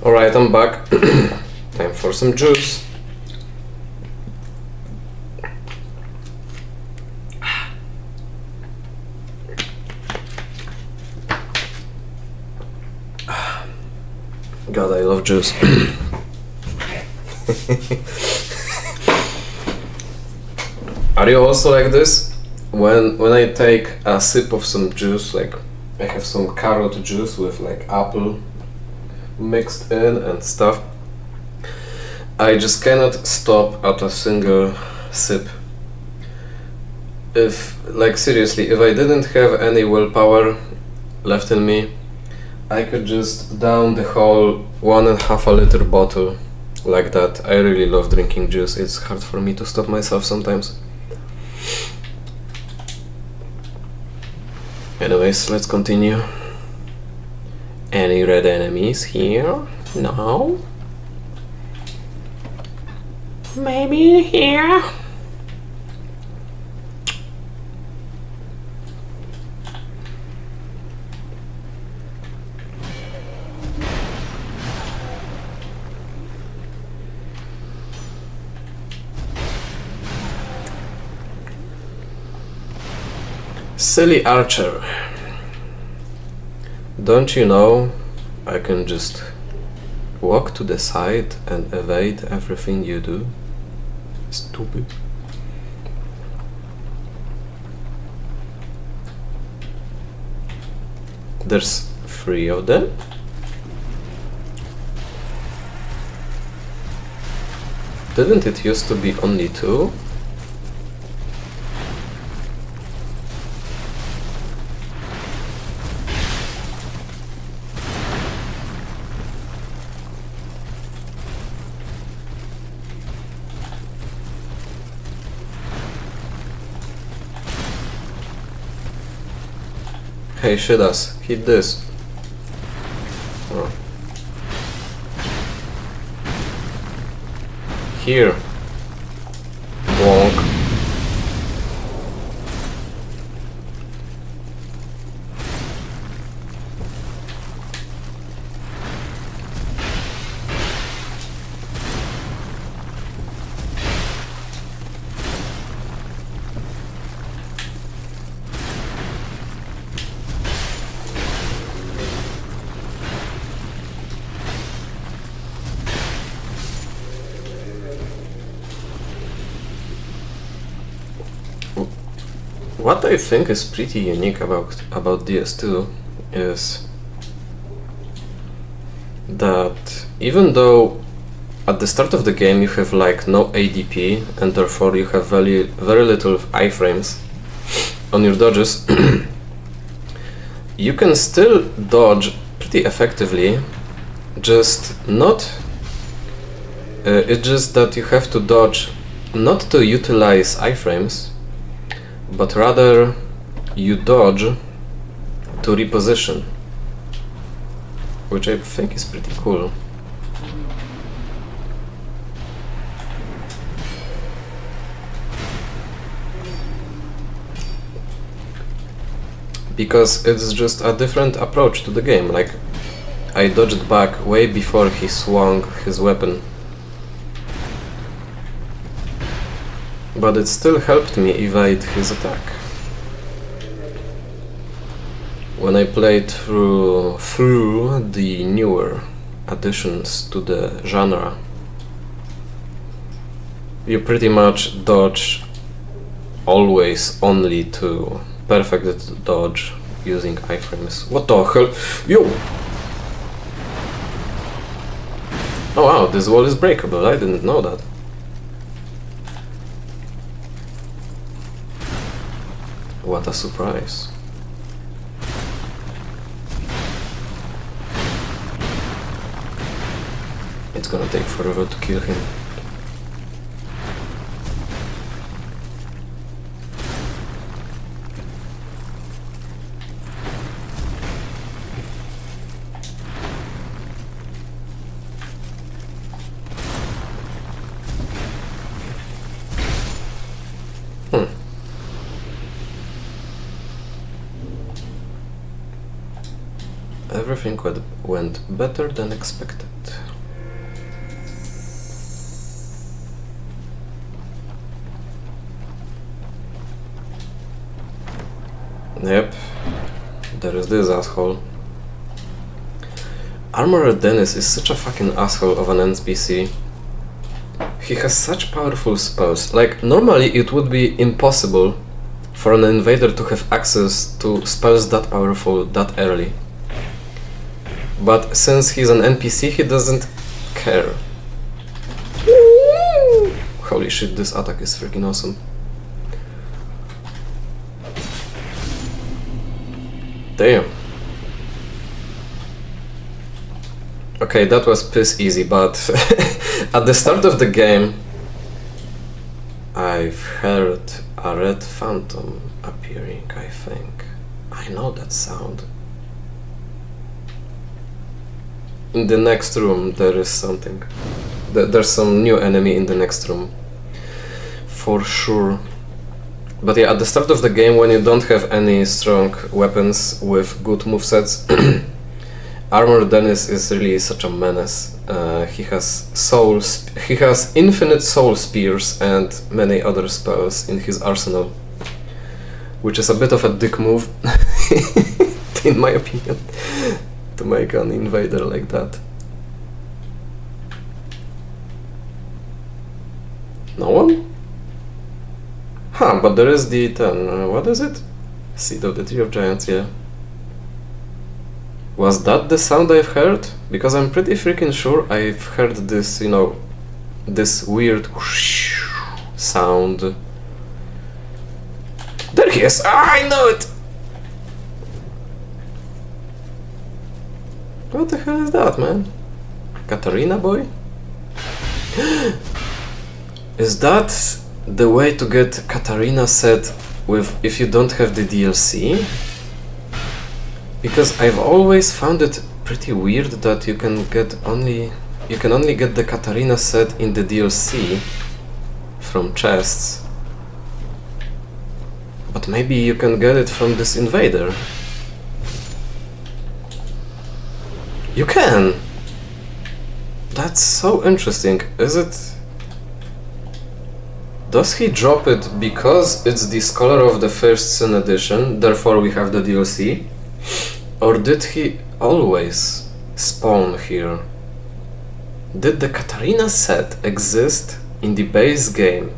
Alright, I'm back. Time for some juice. God, I love juice. Are you also like this? When I take a sip of some juice, like I have some carrot juice with like apple mixed in and stuff, I just cannot stop at a single sip. If, like seriously, if I didn't have any willpower left in me, I could just down the whole 1.5 liter bottle like that. I really love drinking juice. It's hard for me to stop myself sometimes. Anyways, let's continue. Any red enemies here? No? Maybe in here? Silly archer. Don't you know I can just walk to the side and evade everything you do? Stupid. There's 3 of them. Didn't it used to be only 2? Hey, Shidas, hit this. Oh. Here. Bonk. What I think is pretty unique about DS2 is that even though at the start of the game you have like no ADP and therefore you have very little iframes on your dodges, you can still dodge pretty effectively, just not it's just that you have to dodge not to utilize iframes, but rather you dodge to reposition, which I think is pretty cool. Because it's just a different approach to the game. Like, I dodged back way before he swung his weapon, but it still helped me evade his attack. When I played through the newer additions to the genre, you pretty much dodge always only to perfect dodge using iframes. What the hell? Yo! Oh wow, this wall is breakable. I didn't know that. What a surprise. It's gonna take forever to kill him. Everything went better than expected. Yep. There is this asshole. Armorer Dennis is such a fucking asshole of an NPC. He has such powerful spells. Like, normally it would be impossible for an invader to have access to spells that powerful that early. But since he's an NPC, he doesn't care. Holy shit, this attack is freaking awesome. Damn. Okay, that was piss easy, but at the start of the game I've heard a red phantom appearing, I think. I know that sound. In the next room there is something. There's some new enemy in the next room. For sure. But yeah, at the start of the game, when you don't have any strong weapons with good movesets, Armor Dennis is really such a menace. He has infinite soul spears and many other spells in his arsenal, which is a bit of a dick move, in my opinion, to make an invader like that. No one? Huh, but there is the 10. What is it? Seed of the Tree of Giants, yeah. Was that the sound I've heard? Because I'm pretty freaking sure I've heard this, you know, this weird sound. There he is! Ah, I know it! What the hell is that, man? Katarina boy? Is that the way to get Katarina set with if you don't have the DLC? Because I've always found it pretty weird that you can only get the Katarina set in the DLC from chests. But maybe you can get it from this invader. You can! That's so interesting. Is it... Does he drop it because it's the Scholar of the First Sin edition, therefore we have the DLC? Or did he always spawn here? Did the Katarina set exist in the base game?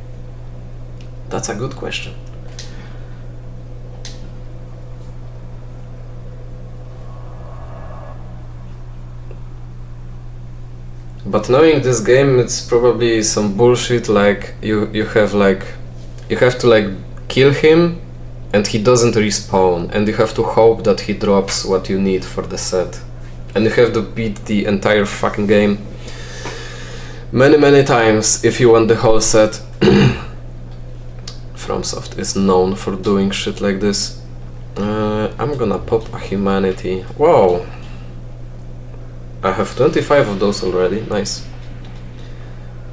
That's a good question. But knowing this game, it's probably some bullshit, like you have to like kill him and he doesn't respawn, and you have to hope that he drops what you need for the set. And you have to beat the entire fucking game many times if you want the whole set. FromSoft is known for doing shit like this. I'm gonna pop a humanity. Whoa! I have 25 of those already, nice.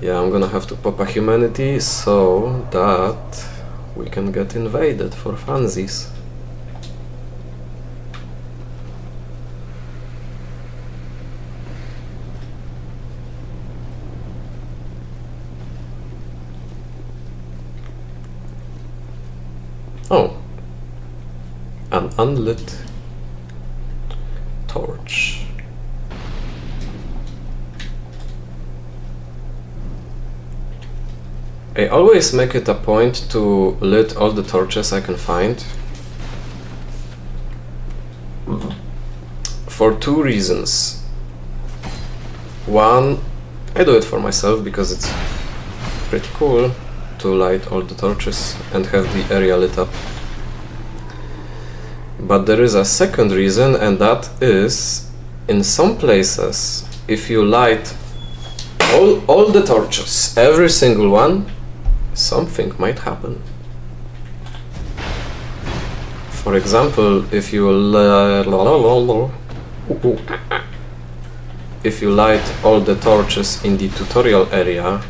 Yeah, I'm gonna have to pop a humanity so that we can get invaded for funsies. Oh, an unlit torch. I always make it a point to lit all the torches I can find. For two reasons. One, I do it for myself because it's pretty cool to light all the torches and have the area lit up. But there is a second reason, and that is, in some places, if you light all the torches, every single one, something might happen. For example, if you light all the torches in the tutorial area,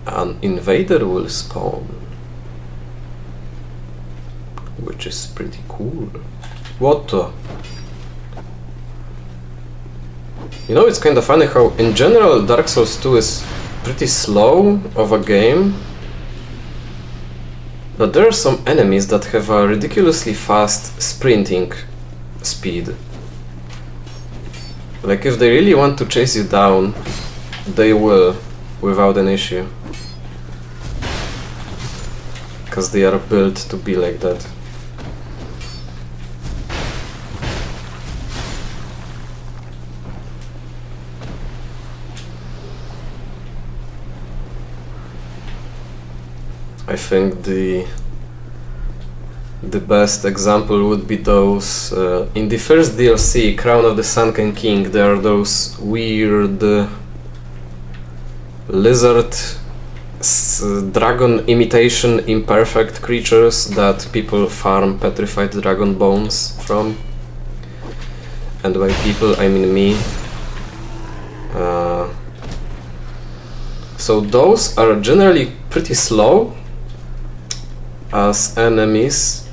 an invader will spawn, which is pretty cool. What the? You know, it's kind of funny how in general Dark Souls 2 is pretty slow of a game. But there are some enemies that have a ridiculously fast sprinting speed. Like if they really want to chase you down, they will, without an issue. Because they are built to be like that. I think the best example would be those in the first DLC, Crown of the Sunken King. There are those weird lizard dragon imitation imperfect creatures that people farm petrified dragon bones from, and by people I mean me. So those are generally pretty slow as enemies,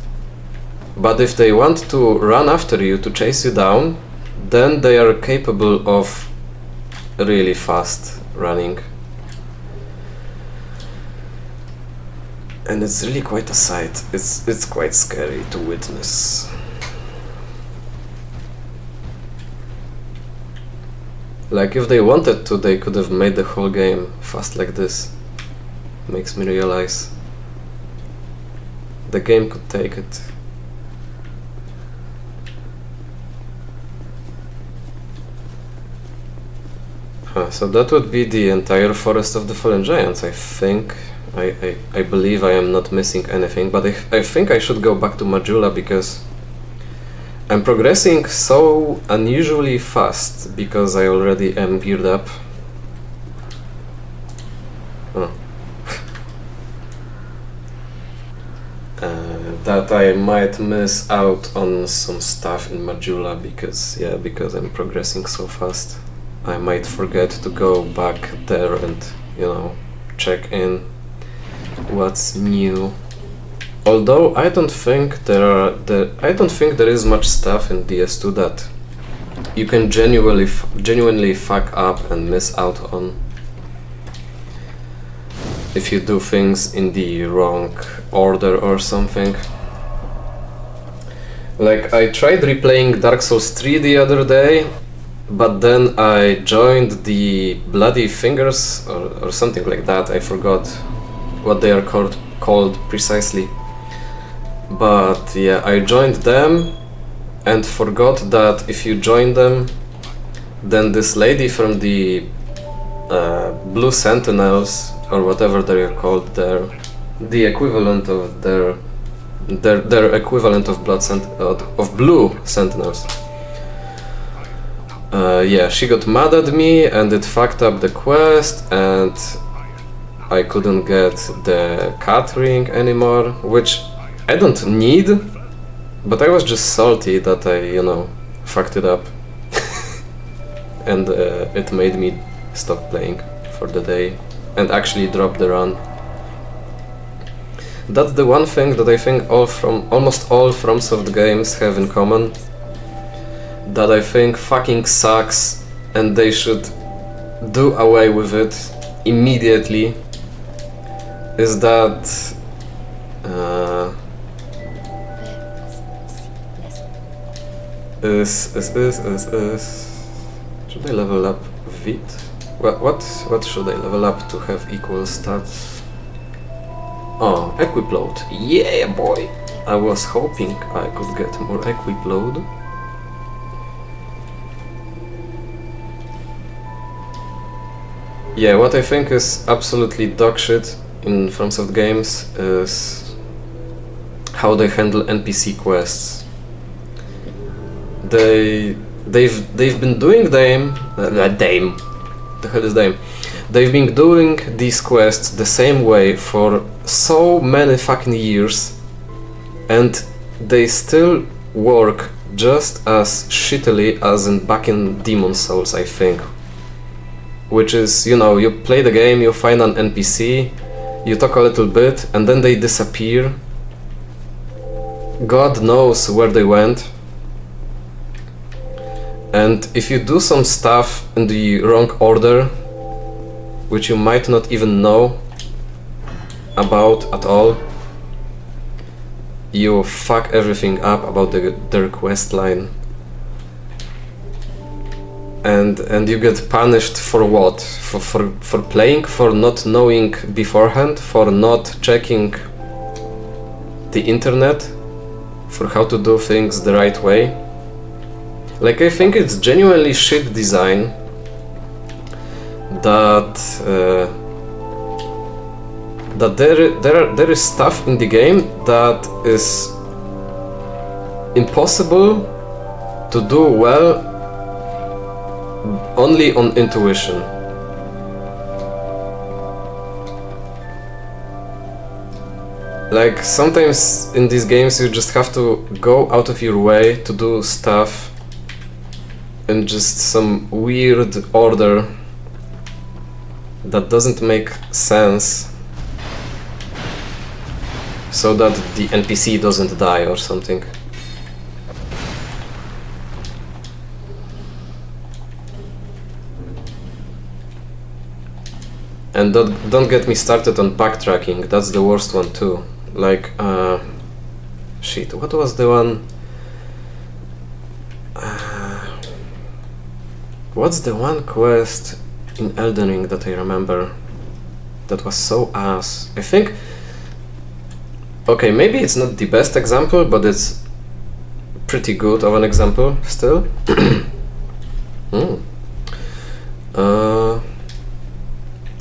but if they want to run after you to chase you down, then they are capable of really fast running. And it's really quite a sight. It's quite scary to witness. Like if they wanted to, they could have made the whole game fast like this. Makes me realize the game could take it. So that would be the entire Forest of the Fallen Giants, I think. I believe I am not missing anything, but I think I should go back to Majula because I'm progressing so unusually fast because I already am geared up. Oh. That I might miss out on some stuff in Majula because I'm progressing so fast. I might forget to go back there and, you know, check in what's new. Although I don't think there is much stuff in DS2 that you can genuinely fuck up and miss out on if you do things in the wrong order or something. Like I tried replaying Dark Souls 3 the other day, but then I joined the Bloody Fingers or something like that. I forgot what they are called precisely. But yeah, I joined them and forgot that if you join them, then this lady from the Blue Sentinels, or whatever they are called there, the equivalent of their equivalent of Blue Sentinels. Yeah, she got mad at me and it fucked up the quest, and I couldn't get the cat ring anymore, which I don't need, but I was just salty that I, you know, fucked it up. And it made me stop playing for the day and actually drop the run. That's the one thing that I think almost all FromSoft games have in common, that I think fucking sucks and they should do away with it immediately, is that should I level up Vit? What should I level up to have equal stats? Oh, equip load. Yeah, boy! I was hoping I could get more equip load. Yeah, what I think is absolutely dog shit in FromSoft games is how they handle NPC quests. They've been doing They've been doing these quests the same way for so many fucking years, and they still work just as shittily as in back in Demon's Souls, I think. Which is, you know, you play the game, you find an NPC, you talk a little bit, and then they disappear. God knows where they went. And if you do some stuff in the wrong order, which you might not even know about at all, you fuck everything up about their quest line. And you get punished for what? For playing, for not knowing beforehand, for not checking the internet, for how to do things the right way. Like, I think it's genuinely shit design that that there is stuff in the game that is impossible to do well only on intuition. Like, sometimes in these games you just have to go out of your way to do stuff in just some weird order that doesn't make sense, so that the NPC doesn't die or something. And don't get me started on backtracking, that's the worst one too. Like, shit, what was the one? What's the one quest in Elden Ring that I remember that was so ass? I think... Okay, maybe it's not the best example, but it's pretty good of an example still.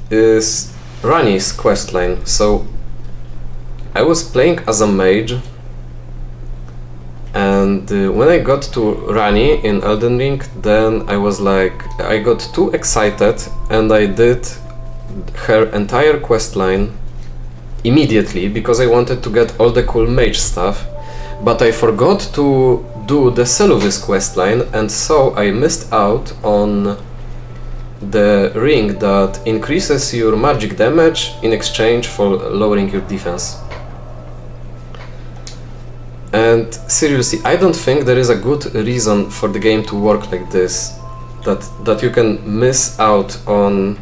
Is Rani's questline. So I was playing as a mage, and when I got to Rani in Elden Ring, then I was like, I got too excited and I did her entire questline immediately because I wanted to get all the cool mage stuff, but I forgot to do the Seluvis questline, and so I missed out on the ring that increases your magic damage in exchange for lowering your defense. And seriously, I don't think there is a good reason for the game to work like this, that you can miss out on...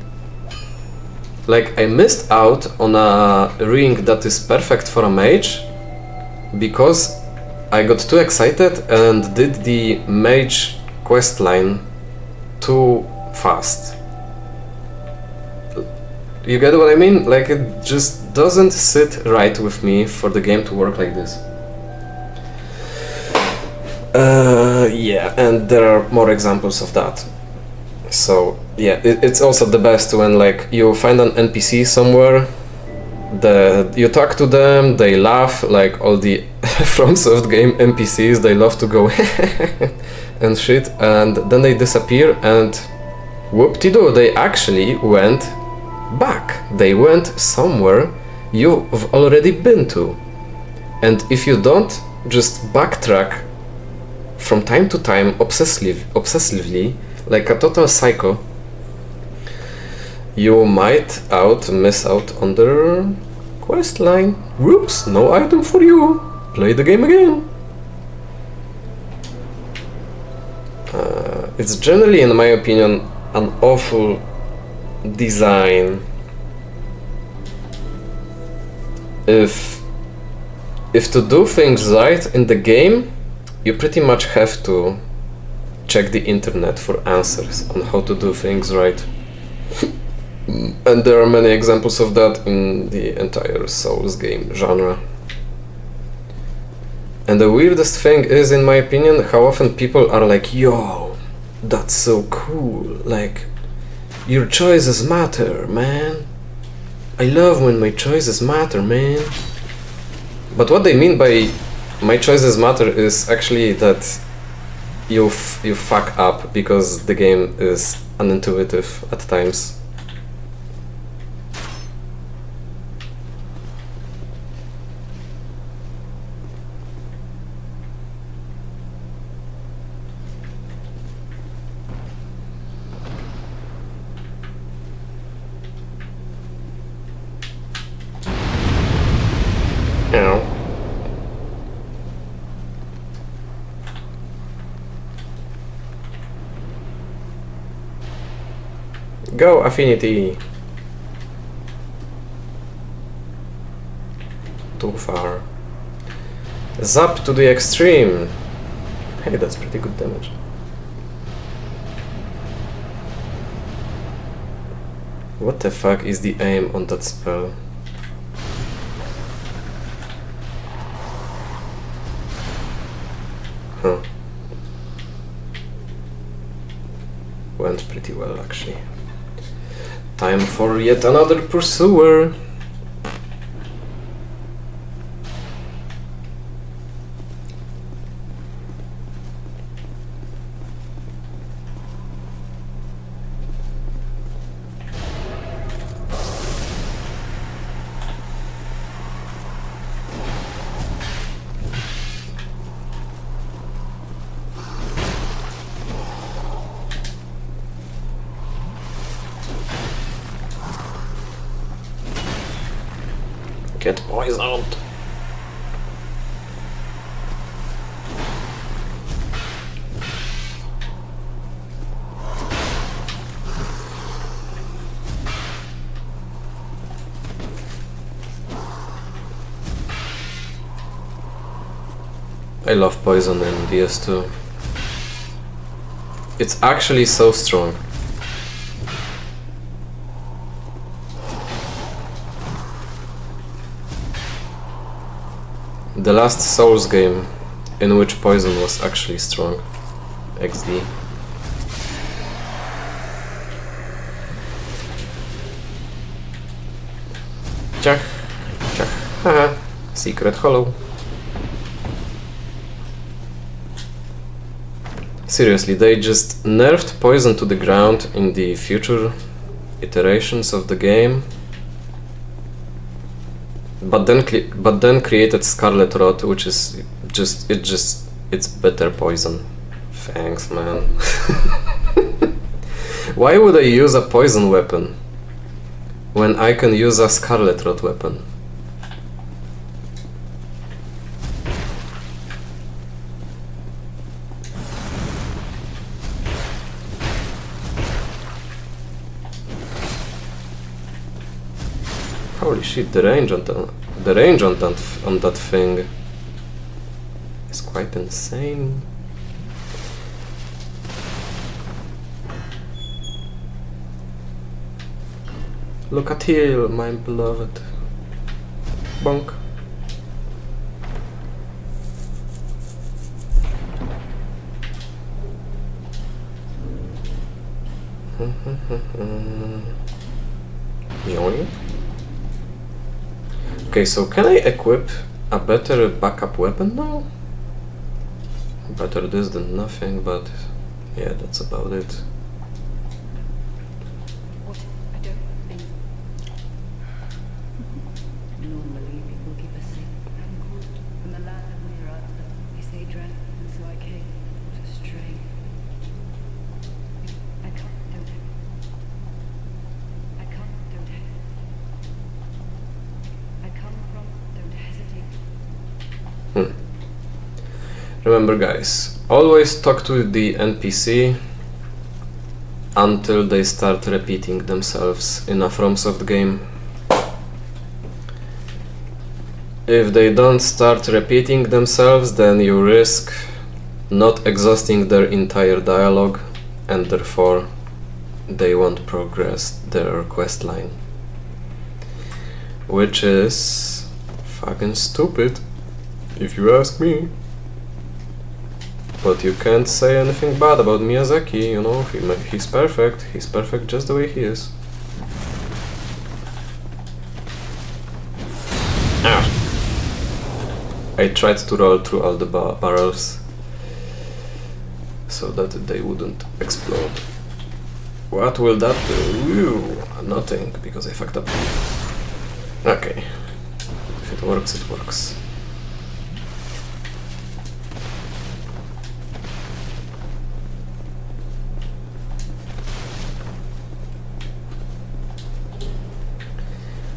Like, I missed out on a ring that is perfect for a mage because I got too excited and did the mage questline too fast. You get what I mean? Like, it just doesn't sit right with me for the game to work like this. Yeah, and there are more examples of that. So yeah, it's also the best when, like, you find an NPC somewhere, you talk to them, they laugh, like all the FromSoft game NPCs, they love to go and shit, and then they disappear, and whoop-de-doo, they actually went back. They went somewhere you've already been to. And if you don't just backtrack from time to time obsessively, like a total psycho, you might miss out on their quest line. Whoops, no item for you. Play the game again. It's generally, in my opinion, an awful design. If to do things right in the game, you pretty much have to check the internet for answers on how to do things right. And there are many examples of that in the entire Souls game genre. And the weirdest thing is, in my opinion, how often people are like, yo, that's so cool, like, your choices matter, man. I love when my choices matter, man. But what they mean by my choices matter is actually that you fuck up because the game is unintuitive at times. Go, Affinity! Too far. Zap to the extreme. Hey, that's pretty good damage. What the fuck is the aim on that spell? Huh. Went pretty well, actually. Time for yet another pursuer. Get poisoned. I love poison in DS2. It's actually so strong. The last Souls game in which poison was actually strong. XD. Ciach, ciach, haha, secret hollow. Seriously, they just nerfed poison to the ground in the future iterations of the game, but then created Scarlet Rot, which is it's better poison. Thanks, man. Why would I use a poison weapon when I can use a Scarlet Rot weapon? Holy shit! The range on that thing is quite insane. Look at here, my beloved. Bonk. Yoink. Okay, so can I equip a better backup weapon now? Better this than nothing, but yeah, that's about it. What? I don't think. Normally people keep a safe and good from the land of Mirata. They say dread, and so I came. What a strain. I can't, don't. I can't, don't. I come from, don't hesitate. Remember, guys, always talk to the NPC until they start repeating themselves in a FromSoft game. If they don't start repeating themselves, then you risk not exhausting their entire dialogue, and therefore they won't progress their quest line. Which is fucking stupid, if you ask me. But you can't say anything bad about Miyazaki, you know, he's perfect just the way he is. Ah. I tried to roll through all the barrels so that they wouldn't explode. What will that do? Nothing, because I fucked up. Okay. If it works, it works.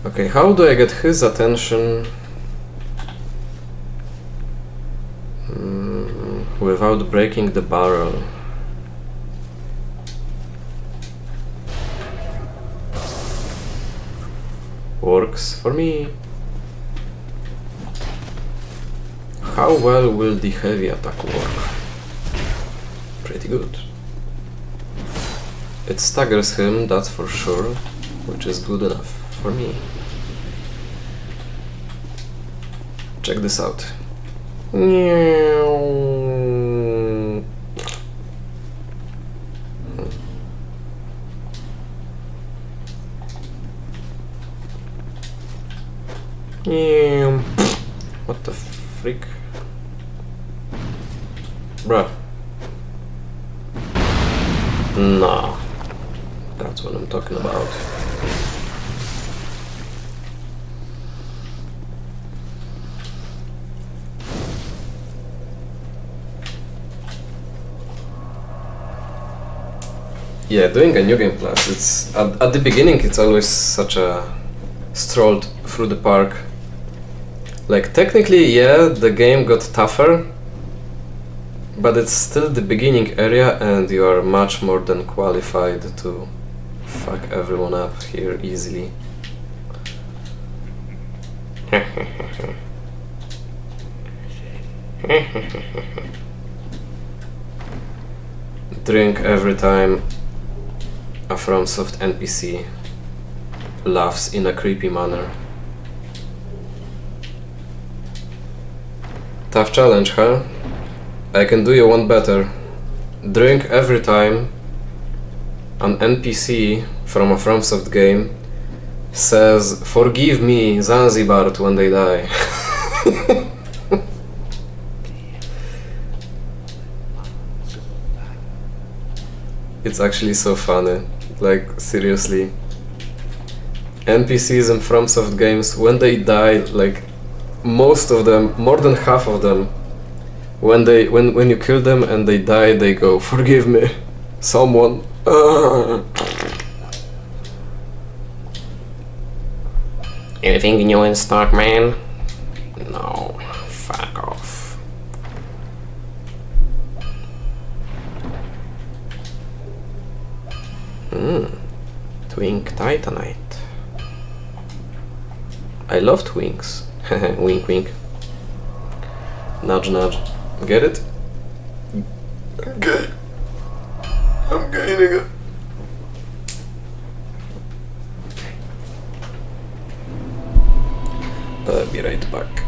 Okay, how do I get his attention without breaking the barrel? Works for me. How well will the heavy attack work? Pretty good. It staggers him, that's for sure, which is good enough for me. Check this out. What the freak? Bruh. Nah. That's what I'm talking about. Yeah, doing a New Game Plus, it's at the beginning it's always such a stroll through the park. Like, technically, yeah, the game got tougher, but it's still the beginning area and you are much more than qualified to fuck everyone up here easily. Drink every time a FromSoft NPC laughs in a creepy manner. Tough challenge, huh? I can do you one better. Drink every time an NPC from a FromSoft game says, "Forgive me, Zanzibar," when they die. It's actually so funny. Like, seriously. NPCs in FromSoft games, when they die, like, most of them, more than half of them, when you kill them and they die, they go, "Forgive me, someone." Anything new in stock, man? No, fuck off. Twink Titanite. I love twinks. Wink wink. Nudge nudge. Get it? I'm gay. I'm gay, nigga. I'll be right back.